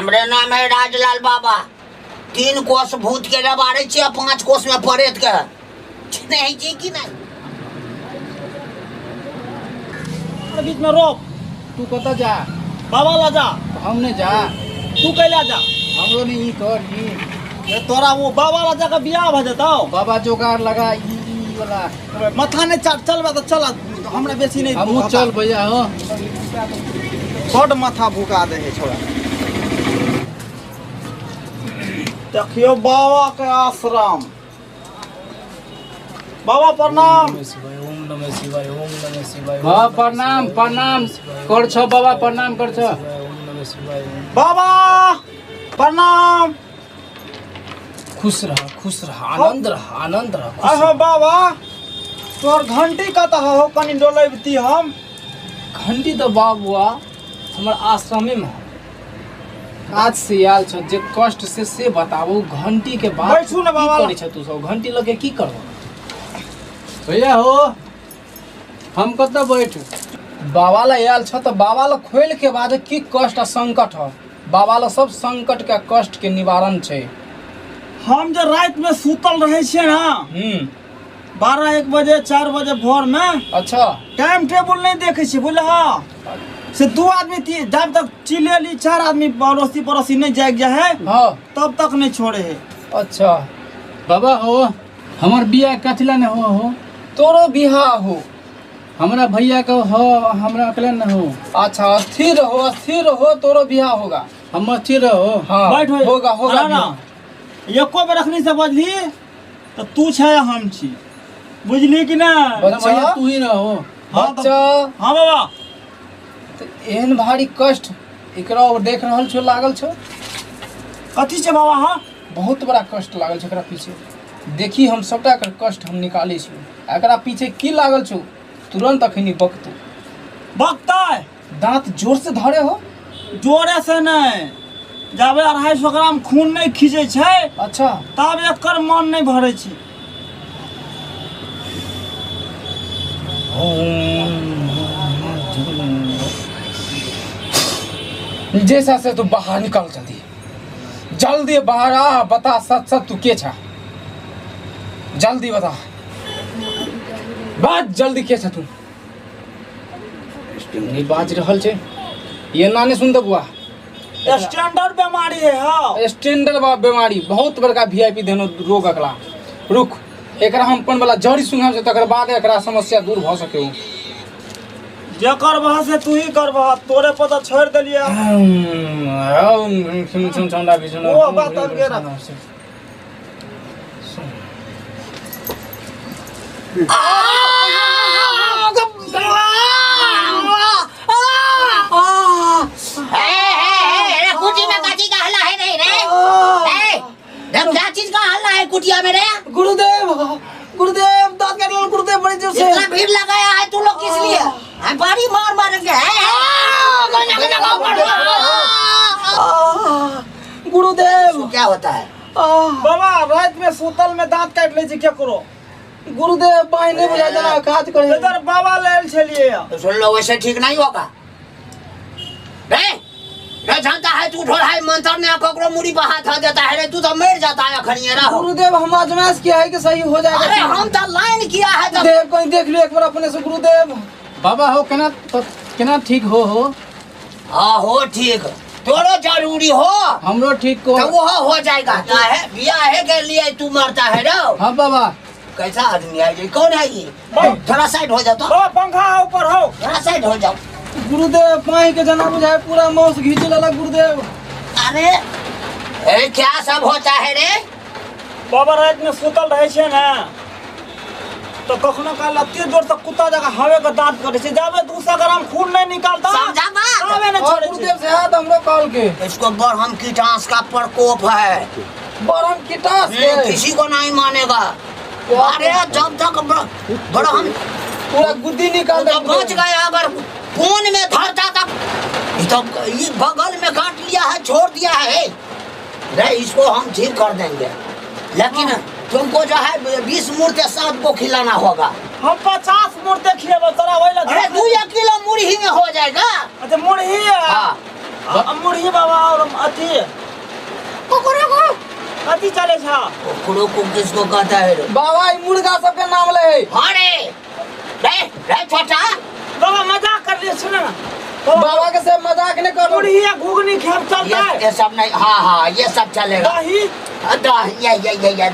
हमरे नाम है राजलाल बाबा। 3 कोस भूत के रबारे छे, 5 कोस में परेत के नहीं जी की नहीं। बीच में रोक। तू कत जा? बाबा ला जा। हमने जा। तू कैला जा? हमरो ने ई कर ई। ये तोरा वो बाबा ला जा का बियाह भ जताओ। बाबा जोगाड़ लगा ई वाला। माथा ने चल बा तो चल, हमरा बेसी नहीं। हम चल भैया हो। बड़ माथा भूका दे है छोड़ा। देखियो बाबा के आश्रम। बाबा प्रणाम। ओम नमः शिवाय, ओम नमः शिवाय। हां प्रणाम प्रणाम कर छ बाबा, प्रणाम कर छ। ओम नमः शिवाय। बाबा प्रणाम। खुश रहा, आनंद रहा। आहो बाबा, तोर घंटी कत हो? कनी डोलेबती हम। घंटी तो बाबुआ हमर आश्रमे में आज से आयल छ। जे कष्ट से बताबो। घंटी के बात बैठू ना बाबा। की करै छ तू सब? घंटी लगे की करबो भैया हो। हम कत बैठ? बाबा ला आयल छ तो बाबा ला खोल के बाद की कष्ट आ संकट ह। बाबा ला सब संकट के कष्ट के निवारण छै। हम जो रात में सुतल रहे छे ना 12-1 बजे 4 बजे भोर में, अच्छा टाइम टेबल नहीं देखे छे बोले। हाँ से 2 आदमी जब तक चिलेली 4 आदमी पड़ोसी पड़ोसी नहीं जाग जा है हाँ तब तक नहीं छोड़े है। अच्छा बाबा हो। हमर बियाह कथिला न हो? तोरो बिहार हो। हमरा भैया का हो, हमरा अकेला न हो। अच्छा स्थिर हो तोरो बिहार होगा। हम स्थिर हो। हाँ बैठ होगा ना। एको बेर रखनी से बजली तो तू छे हम छी, बुझली कि ना? भैया तू ही न हो। बच्चा हाँ बाबा। तो एहन भारी कष्ट एकरा और देख रहल छो, लागल छो? कथी छे बाबा? हाँ बहुत बड़ा कष्ट लागल छो एकरा पीछे। देखी हम सबटा कर कष्ट हम निकाली छी। एकरा पीछे की लागल छो तुरंत अखनी बकतू। बकता है दांत जोर से धरे हो? जोरे से नहीं, जाबे 250 ग्राम खून नहीं खींचे छे अच्छा तब एकर मन नहीं भरे छी। जैसा से तू बाहर निकल जल्दी बाहर आ। बता सच तू के छा? जल्दी बता, बात जल्दी के छा तू? नहीं बाज रहल छे ये नाने सुन दे बुआ। स्टैंडर्ड बीमारी है। हाँ स्टैंडर्ड बीमारी बहुत बड़का वीआईपी देनो रोग अकला। रुक एकरा हम अपन वाला जड़ी सुनाम से तकर बाद एकरा समस्या दूर भ सके। जे करबह से तू ही करबह, तोरे पता छोड़ देलिए। वो बात अब के रख। कुटी में काची का हल्ला है नहीं रे? क्या चीज का हल्ला है कुटिया में रे? गुरुदेव दांत काट लो गुरुदेव बड़ी जोर से। इतना भीड़ लगाया है तू लोग किस लिए? हम बारी मार मारेंगे। गुरुदेव क्या होता है? बाबा रात में सुतल में दांत काट ले छी क्या करो? गुरुदेव पानी नहीं बुझा देना काज करे। इधर बाबा लेल छलिए। तो सुन लो वैसे ठीक नहीं होगा रे। जानता है तू थोड़ा है मंत्र में ककरो मुड़ी पर हाथ देता है रे, तू तो मर जाता है खड़िए रहो। गुरुदेव हम आजमाइश किया है कि सही हो जाएगा। अरे हम तो लाइन किया है तो देव कोई देख लो एक बार अपने से। गुरुदेव बाबा हो केना ठीक हो? हाँ हो ठीक, तोरो जरूरी हो। हमरो ठीक को तो वो हो जाएगा। है ब्याह के लिए तू मरता है रो। हाँ बाबा। कैसा आदमी है ये? कौन है ये? थोड़ा साइड हो जाओ तो। पंखा ऊपर हो, थोड़ा साइड हो जाओ। गुरुदेव पानी के जना बुझाए पूरा मौस घींच लेला गुरुदेव। अरे क्या सब होता है रे? बाबा रात में सुतल रहे छे ना तो कखनो काल अति जोर से कुत्ता जगह हवे के दांत करे छे। जाबे 200 ग्राम खून नहीं निकालता समझा बात? आवे न छोड़े गुरुदेव से हाथ हमरो कॉल के। इसको बरहम कीटाणु का प्रकोप है। बरहम कीटास के किसी को नहीं मानेगा। अरे जब तक बरहम पूरा गुद्दी निकाल दे। बच गया अगर खून में धरता तक तो ये बगल में काट लिया है, छोड़ दिया है रे। इसको हम ठीक कर देंगे, लेकिन तुमको जो है 20 मूर्ति 7 को खिलाना होगा। हम 50 मुर्दे खिलेबो तोरा वही ला। अरे 2 किलो मुर्ही में हो जाएगा। अच्छा मुर्ही है। हाँ मुर्गी बाबा और अथी अथी चले छा कुकड़ों को किसको कहता है रे? बाबा ई मुर्गा सबके नाम ले है। हाँ रे छोटा बाबा मजाक कर रहे सुनो ना बाबा के से मजाक नहीं करो। मुर्गी या घुगनी खेप चलता है ये सब नहीं। हाँ ये सब चलेगा। दही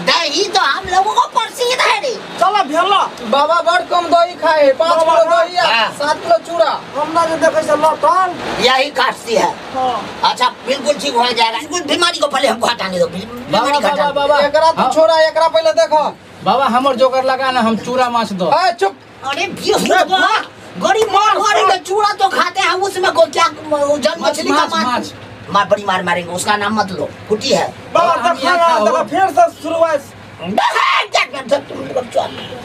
दही तो हम लोगों को प्रसिद्ध है रे। चलो भेला बाबा बड़ कम दही खाए 5 बाबा, किलो दही हाँ। 7 किलो चूड़ा। हमरा जे देखे से लटन यही काटती है। हां अच्छा बिल्कुल ठीक हो जाएगा। बिल्कुल बीमारी को पहले हमको हटाने दो। बीमारी बाबा हटाने बाबा एकरा तू छोड़ा एकरा पहले देखो। बाबा हमर जोकर लगा ना हम चूड़ा माछ दो। ए चुप। अरे गरीब मार के चूड़ा तो खाते हैं उसमें को क्या जल मछली का माछ मार बड़ी मार मारेंगे उसका नाम मत लो। कुटी है। बाबा हम यहाँ देखा खाओ। ना फिर से शुरुआत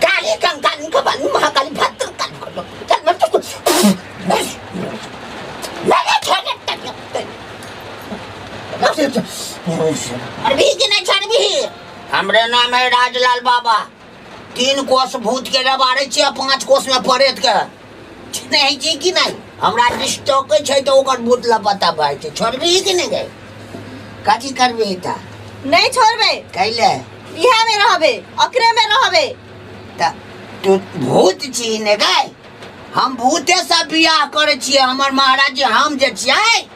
काली कंकाली कबाली महाकाली भद्र काली चल मत अरे की नहीं छड़ भी हमरे नाम है राजलाल बाबा। 3 कोस भूत के रबारे छे 5 कोस में परेत के नहीं जी की नहीं हमरा डिस्टॉक छै तो ओकर भूत लपता भाई छै छोड़बी कि नहीं गए काजी करबे ता नहीं छोड़बे कैले इहा में रहबे अकरे में रहबे त तू भूत छी ने गए हम भूते से बियाह करे छिए। हमर महाराज जी हम जे छिए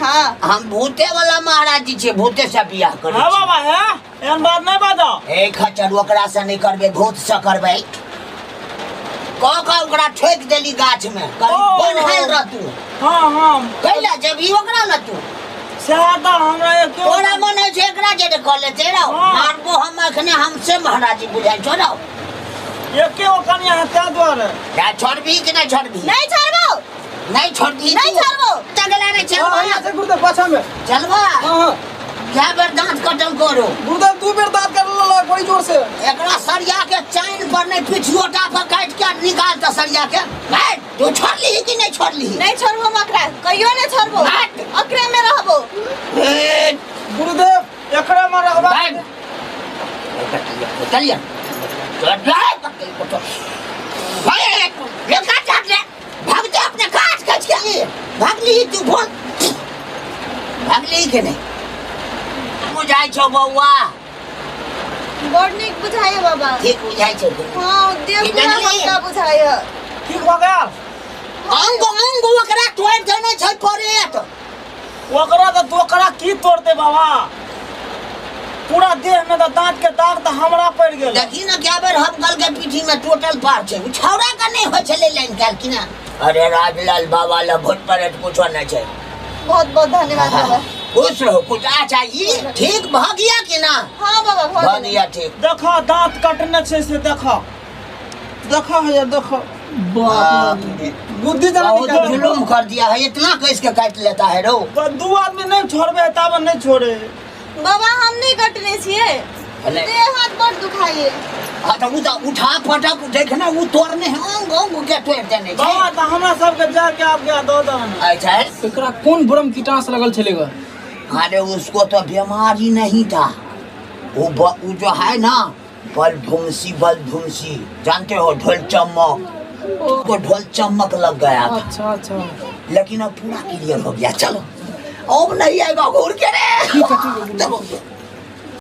हाँ हम भूते वाला महाराज जी छिए भूते से बियाह करे हां छिए। बाबा है एहन बात नहीं बाजो ए खचर ओकरा से नहीं करबे भूत से करबे का ओकरा ठोक देली गाछ में कल ओ। बनहल रह तू हां कैला जब ई ओकरा ल तू सेहता हमरा एक तोरा मन है जे एकरा जे कर ले तेरा हाँ। मारबो हम अखने हमसे महाराज जी बुझाई छोड़ो एके ओ कनिया है ता द्वारे या छोड़बी कि नहीं छोड़बी नहीं छोड़बो नहीं छोड़बी नहीं छोड़बो तगला रे हां चलबा से गुरुदेव पाछा में। चलबा हां क्या बेर दांत कटल करो गुरुदेव 2 बेर दांत कर लो बड़ी जोर से। एकरा सरिया के चैन पर नहीं पिछुओटा पर काट के निकाल त सरिया के भाई तू छोड़ ली कि नहीं छोड़ ली नहीं छोड़बो मकरा कहियो नहीं छोड़बो हट। अकरे में रहबो गुरुदेव एकरे में रहबा भाई चलिए भाई ये काट काट ले भागते अपने काट काट के लिए भाग ली तू बोल भाग ली के नहीं बुझाई छो बउआ बड़ नीक बुझाइए बाबा ठीक बुझाई छो हाँ देव पूरा जानली? मक्का बुझाइए ठीक हो गया अंग ओकरा तोड़ देने छै परे तो ओकरा तो तोकरा की तोड़ते बाबा पूरा देह में तो दांत के दाग तो हमरा पड़ गेल देखी ना क्या बेर हम कल के पीठी में टोटल पार छै छौड़ा का नहीं हो चले लाइन काल की ना अरे राजलाल बाबा ला भूत परेत पूछो ना छै बहुत बहुत धन्यवाद बाबा खुश रहो कुछ चाहिए ठीक भ गया कि ना हाँ बाबा भ बहुत गया ठीक देखो दांत कटने छे से देखो देखो है देखो बुद्धि जना बहुत निकाल जुलुम कर दिया है इतना कैसे के काट लेता है रो पर 2 आदमी नहीं छोड़बे तब नहीं छोड़े बाबा हम नहीं कटने छिए अले। देह हाथ बड़ दुखाइए हाँ तो उठा पटक देखना वो तोड़ने हैं अंग के तोड़ देने छै। बाबा तो हमरा सबके जाके आप गया दो दन अच्छा है एकरा कौन ब्रह्म कीटाणु लगल छलेगा? अरे उसको तो बीमारी नहीं था वो जो है ना बलधुमसी जानते हो ढोल चमक उसको ढोल चमक लग गया था अच्छा लेकिन अब पूरा क्लियर हो गया। चलो अब नहीं आएगा घूर के रे ठीक है, ठीक है। चलो